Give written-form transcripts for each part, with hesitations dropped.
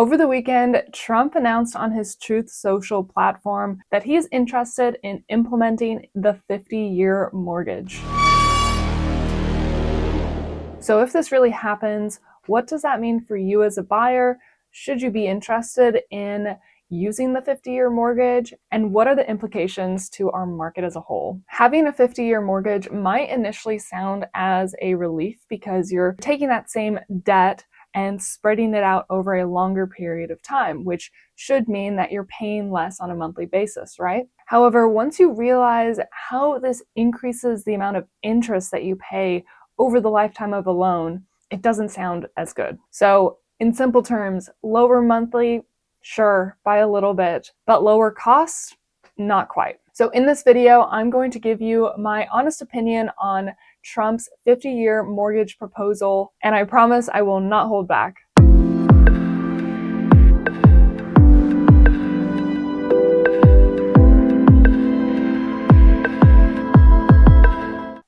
Over the weekend, Trump announced on his Truth Social platform that he is interested in implementing the 50-year mortgage. So if this really happens, what does that mean for you as a buyer? Should you be interested in using the 50-year mortgage? And what are the implications to our market as a whole? Having a 50-year mortgage might initially sound as a relief because you're taking that same debt and spreading it out over a longer period of time, which should mean that you're paying less on a monthly basis, right? However, once you realize how this increases the amount of interest that you pay over the lifetime of a loan, it doesn't sound as good. So in simple terms, lower monthly, sure, by a little bit, but lower cost, not quite. So in this video, I'm going to give you my honest opinion on Trump's 50-year mortgage proposal, and I promise I will not hold back.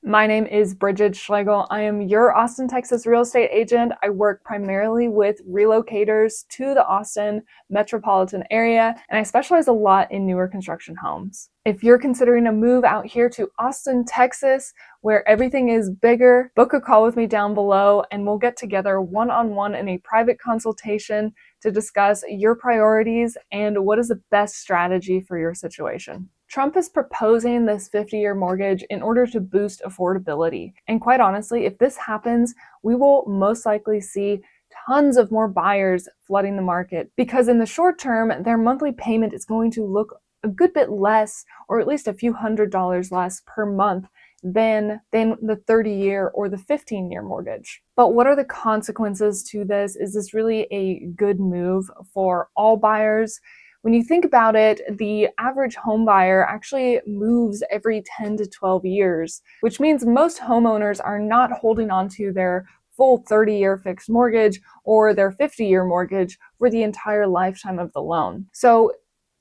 My name is Brigid Schlegel. I am your Austin, Texas real estate agent. I work primarily with relocators to the Austin metropolitan area, and I specialize a lot in newer construction homes. If you're considering a move out here to Austin, Texas, where everything is bigger, book a call with me down below and we'll get together one-on-one in a private consultation to discuss your priorities and what is the best strategy for your situation. Trump is proposing this 50-year mortgage in order to boost affordability. And quite honestly, if this happens, we will most likely see tons of more buyers flooding the market because in the short term, their monthly payment is going to look a good bit less, or at least a few $100s less per month than the 30-year or the 15-year mortgage. But what are the consequences to this? Is this really a good move for all buyers? When you think about it, the average home buyer actually moves every 10 to 12 years, which means most homeowners are not holding on to their full 30-year fixed mortgage or their 50-year mortgage for the entire lifetime of the loan. So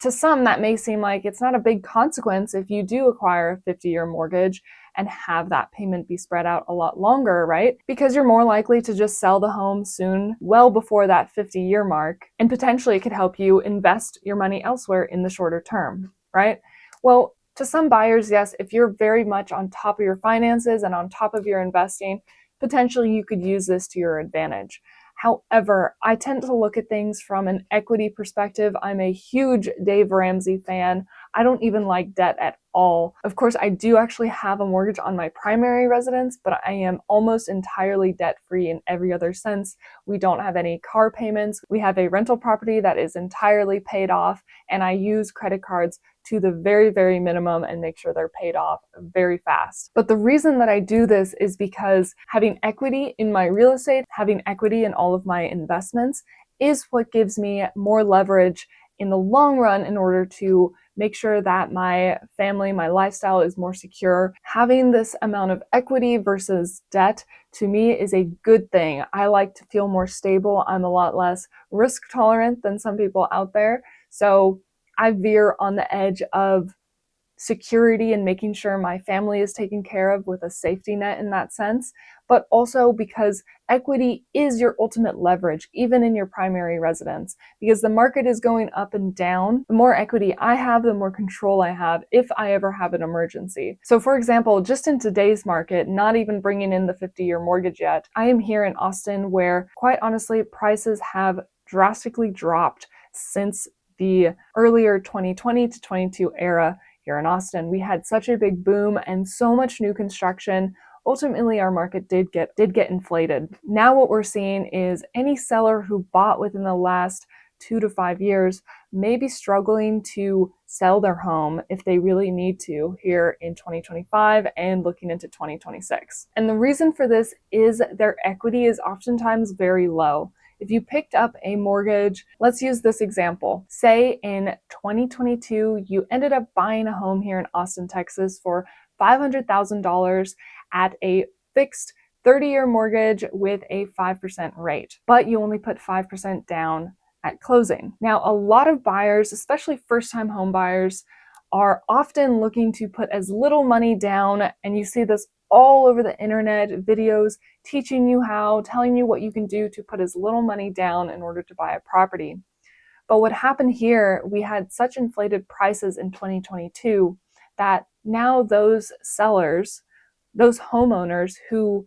to some, that may seem like it's not a big consequence if you do acquire a 50-year mortgage and have that payment be spread out a lot longer, right? Because you're more likely to just sell the home soon, well before that 50-year mark, and potentially it could help you invest your money elsewhere in the shorter term, right? Well, to some buyers, yes, if you're very much on top of your finances and on top of your investing, potentially you could use this to your advantage. However, I tend to look at things from an equity perspective. I'm a huge Dave Ramsey fan. I don't even like debt at all. Of course, I do actually have a mortgage on my primary residence, but I am almost entirely debt-free in every other sense. We don't have any car payments. We have a rental property that is entirely paid off, and I use credit cards to the very, very minimum and make sure they're paid off very fast. But the reason that I do this is because having equity in my real estate, having equity in all of my investments is what gives me more leverage in the long run in order to make sure that my family, my lifestyle is more secure. Having this amount of equity versus debt to me is a good thing. I like to feel more stable. I'm a lot less risk tolerant than some people out there. So I veer on the edge of security and making sure my family is taken care of with a safety net in that sense, but also because equity is your ultimate leverage, even in your primary residence, because the market is going up and down. The more equity I have, the more control I have if I ever have an emergency. So for example, just in today's market, not even bringing in the 50-year mortgage yet, I am here in Austin where, quite honestly, prices have drastically dropped since the earlier 2020 to 22 era. Here in Austin, we had such a big boom and so much new construction. Ultimately, our market did get inflated. Now what we're seeing is any seller who bought within the last 2 to 5 years may be struggling to sell their home if they really need to here in 2025 and looking into 2026. And the reason for this is their equity is oftentimes very low. If you picked up a mortgage, let's use this example. Say in 2022, you ended up buying a home here in Austin, Texas for $500,000 at a fixed 30-year mortgage with a 5% rate, but you only put 5% down at closing. Now, a lot of buyers, especially first-time home buyers, are often looking to put as little money down, and you see this all over the internet, videos teaching you how, telling you what you can do to put as little money down in order to buy a property. But what happened here, we had such inflated prices in 2022 that now those sellers, those homeowners who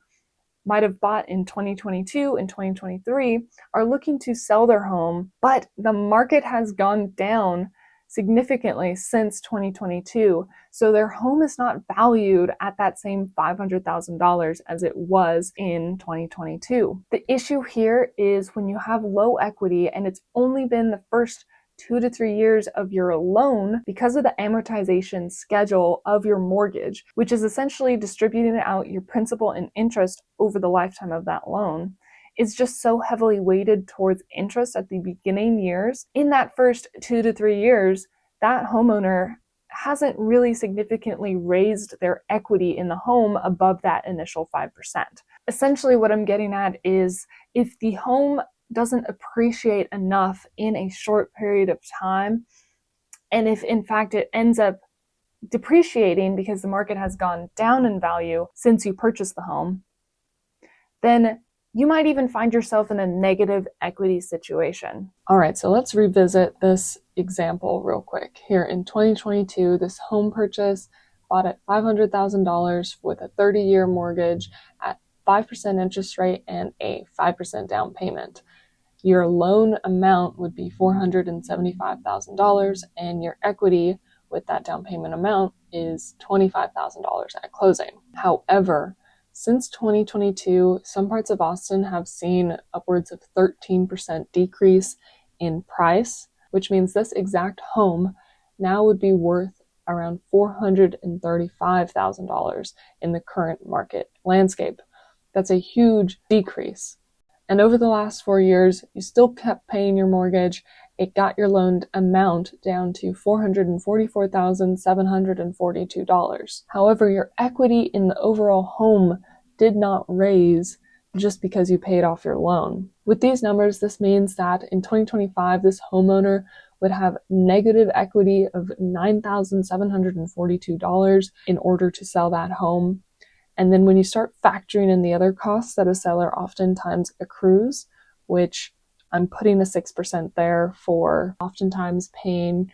might have bought in 2022 and 2023 are looking to sell their home, but the market has gone down significantly since 2022. So their home is not valued at that same $500,000 as it was in 2022. The issue here is when you have low equity and it's only been the first 2 to 3 years of your loan, because of the amortization schedule of your mortgage, which is essentially distributing out your principal and interest over the lifetime of that loan, is just so heavily weighted towards interest at the beginning years. In that first 2 to 3 years, that homeowner hasn't really significantly raised their equity in the home above that initial 5%. Essentially, what I'm getting at is if the home doesn't appreciate enough in a short period of time, and if in fact it ends up depreciating because the market has gone down in value since you purchased the home, then you might even find yourself in a negative equity situation. All right, so let's revisit this example real quick. Here in 2022, this home purchase bought at $500,000 with a 30-year mortgage at 5% interest rate and a 5% down payment. Your loan amount would be $475,000, and your equity with that down payment amount is $25,000 at closing. However, since 2022, some parts of Austin have seen upwards of 13% decrease in price, which means this exact home now would be worth around $435,000 in the current market landscape. That's a huge decrease. And over the last 4 years, you still kept paying your mortgage. It got your loaned amount down to $444,742. However, your equity in the overall home did not raise just because you paid off your loan. With these numbers, this means that in 2025, this homeowner would have negative equity of $9,742 in order to sell that home. And then when you start factoring in the other costs that a seller oftentimes accrues, which I'm putting a 6% there for oftentimes paying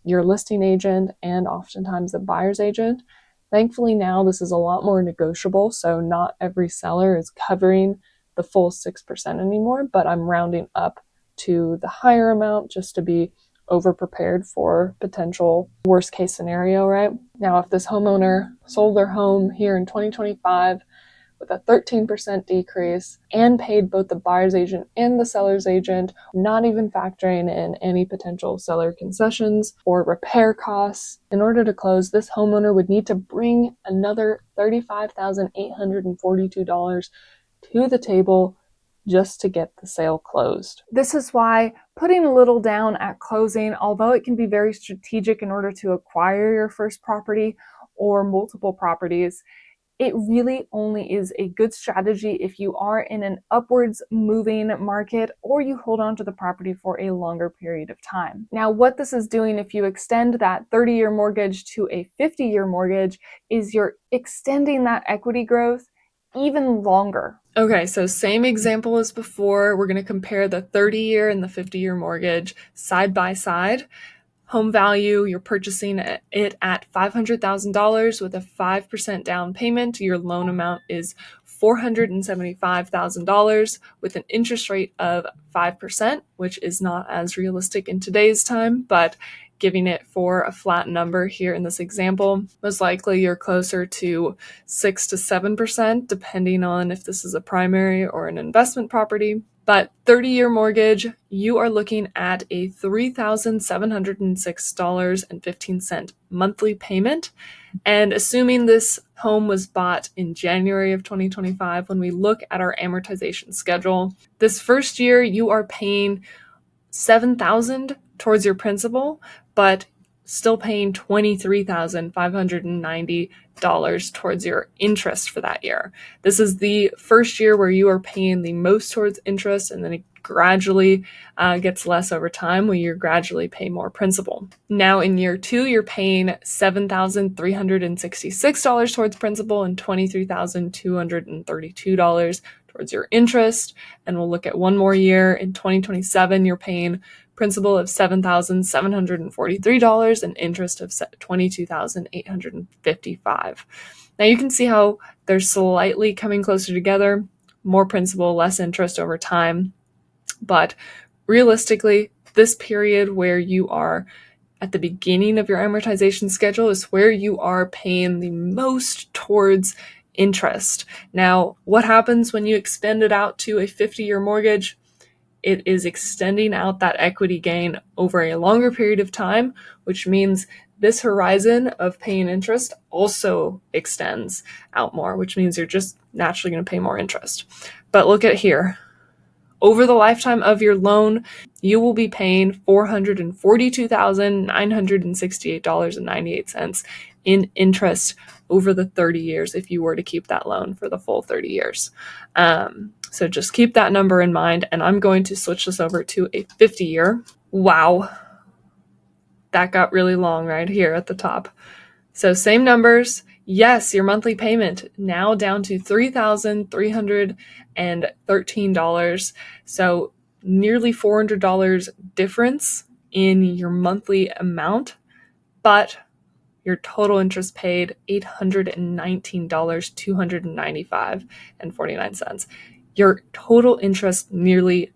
your listing agent and oftentimes the buyer's agent. Thankfully now this is a lot more negotiable, so not every seller is covering the full 6% anymore, but I'm rounding up to the higher amount just to be over-prepared for potential worst-case scenario, right? Now, if this homeowner sold their home here in 2025 with a 13% decrease and paid both the buyer's agent and the seller's agent, not even factoring in any potential seller concessions or repair costs, in order to close, this homeowner would need to bring another $35,842 to the table just to get the sale closed. This is why putting a little down at closing, although it can be very strategic in order to acquire your first property or multiple properties, it really only is a good strategy if you are in an upwards moving market or you hold on to the property for a longer period of time. Now, what this is doing if you extend that 30-year mortgage to a 50-year mortgage is you're extending that equity growth even longer. Okay, so same example as before. We're going to compare the 30-year and the 50-year mortgage side by side. Home value, you're purchasing it at $500,000 with a 5% down payment. Your loan amount is $475,000 with an interest rate of 5%, which is not as realistic in today's time, but giving it for a flat number here in this example, most likely you're closer to 6 to 7%, depending on if this is a primary or an investment property. But 30-year mortgage, you are looking at a $3,706.15 monthly payment. And assuming this home was bought in January of 2025, when we look at our amortization schedule, this first year you are paying $7,000 towards your principal, but still paying $23,590 towards your interest for that year. This is the first year where you are paying the most towards interest, and then it gradually gets less over time, where you gradually pay more principal. Now in year 2, you're paying $7,366 towards principal and $23,232 towards your interest. And we'll look at one more year. In 2027, you're paying principal of $7,743 and interest of $22,855. Now you can see how they're slightly coming closer together, more principal, less interest over time. But realistically, this period where you are at the beginning of your amortization schedule is where you are paying the most towards interest. Now, what happens when you extend it out to a 50-year mortgage? It is extending out that equity gain over a longer period of time, which means this horizon of paying interest also extends out more, which means you're just naturally going to pay more interest. But look at here. Over the lifetime of your loan, you will be paying $442,968.98 in interest over the 30 years if you were to keep that loan for the full 30 years. So just keep that number in mind, and I'm going to switch this over to a 50-year. Wow, that got really long right here at the top. So same numbers. Yes, your monthly payment now down to $3,313. So nearly $400 difference in your monthly amount, but your total interest paid $819, 295 and 49 cents. Your total interest nearly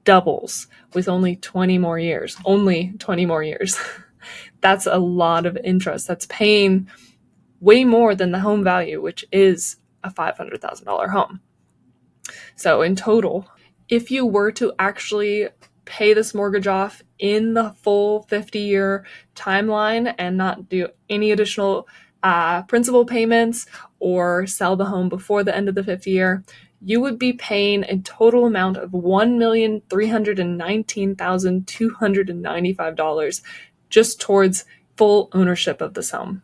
doubles with only 20 more years. Only 20 more years. That's a lot of interest. That's paying way more than the home value, which is a $500,000 home. So in total, if you were to actually pay this mortgage off in the full 50-year timeline and not do any additional principal payments or sell the home before the end of the 50-year, you would be paying a total amount of $1,319,295 just towards full ownership of this home.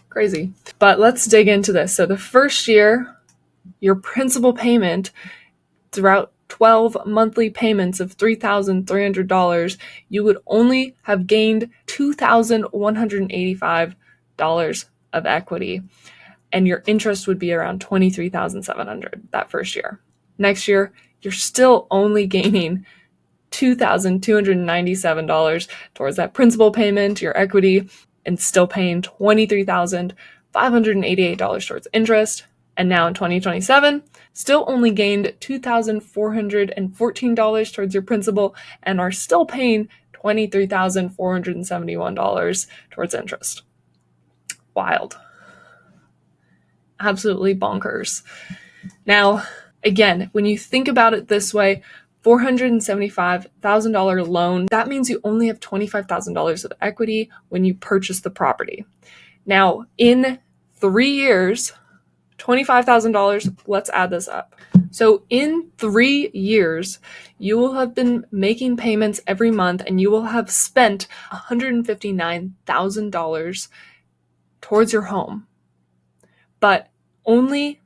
Crazy. But let's dig into this. So the first year, your principal payment throughout 12 monthly payments of $3,300, you would only have gained $2,185 of equity, and your interest would be around $23,700 that first year. Next year, you're still only gaining $2,297 towards that principal payment, your equity, and still paying $23,588 towards interest. And now in 2027, still only gained $2,414 towards your principal and are still paying $23,471 towards interest. Wild. Absolutely bonkers. Now, again, when you think about it this way, $475,000 loan, that means you only have $25,000 of equity when you purchase the property. Now, in 3 years, $25,000, let's add this up. So in 3 years, you will have been making payments every month and you will have spent $159,000 towards your home, but only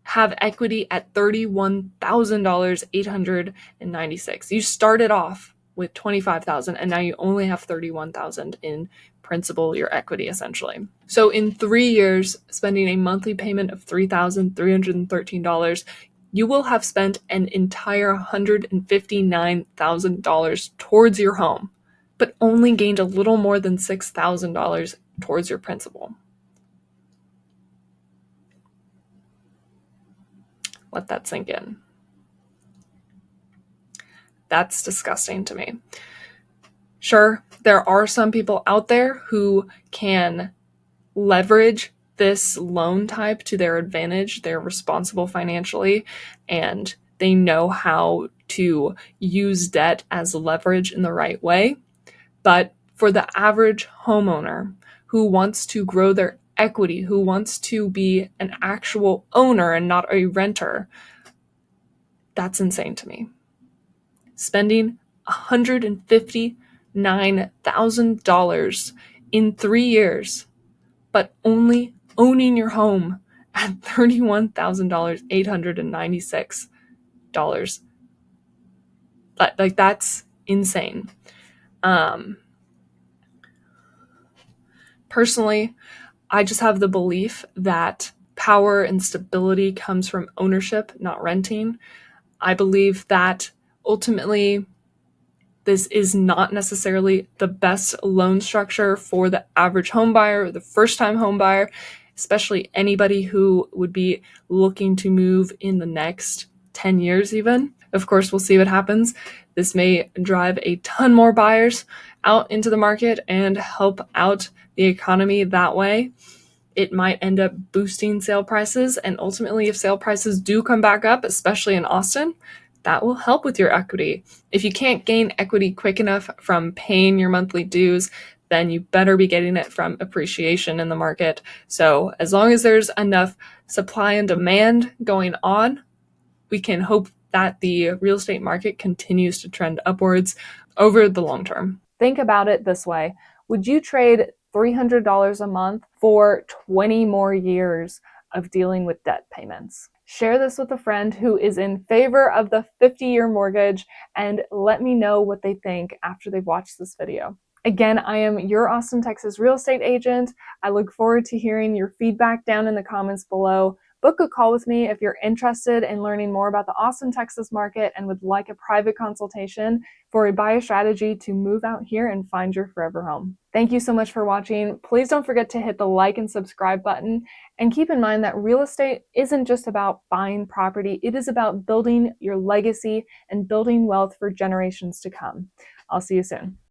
have equity at $31,896. You started off with $25,000 and now you only have $31,000 in principal, your equity essentially. So in 3 years, spending a monthly payment of $3,313, you will have spent an entire $159,000 towards your home, but only gained a little more than $6,000 towards your principal. Let that sink in. That's disgusting to me. Sure, there are some people out there who can leverage this loan type to their advantage. They're responsible financially and they know how to use debt as leverage in the right way. But for the average homeowner who wants to grow their equity, who wants to be an actual owner and not a renter, that's insane to me. Spending $159,000 in 3 years, but only owning your home at $31,896. Like that's insane. Personally, I just have the belief that power and stability comes from ownership, not renting. I believe that ultimately this is not necessarily the best loan structure for the average home buyer or the first time home buyer, especially anybody who would be looking to move in the next 10 years even. Of course, we'll see what happens. This may drive a ton more buyers out into the market and help out the economy that way. It might end up boosting sale prices, and ultimately, if sale prices do come back up, especially in Austin, that will help with your equity. If you can't gain equity quick enough from paying your monthly dues, then you better be getting it from appreciation in the market. So as long as there's enough supply and demand going on, we can hope that the real estate market continues to trend upwards over the long term. Think about it this way. Would you trade $300 a month for 20 more years of dealing with debt payments? Share this with a friend who is in favor of the 50-year mortgage and let me know what they think after they've watched this video. Again, I am your Austin, Texas real estate agent. I look forward to hearing your feedback down in the comments below. Book a call with me if you're interested in learning more about the Austin, Texas market and would like a private consultation for a buyer strategy to move out here and find your forever home. Thank you so much for watching. Please don't forget to hit the like and subscribe button. And keep in mind that real estate isn't just about buying property. It is about building your legacy and building wealth for generations to come. I'll see you soon.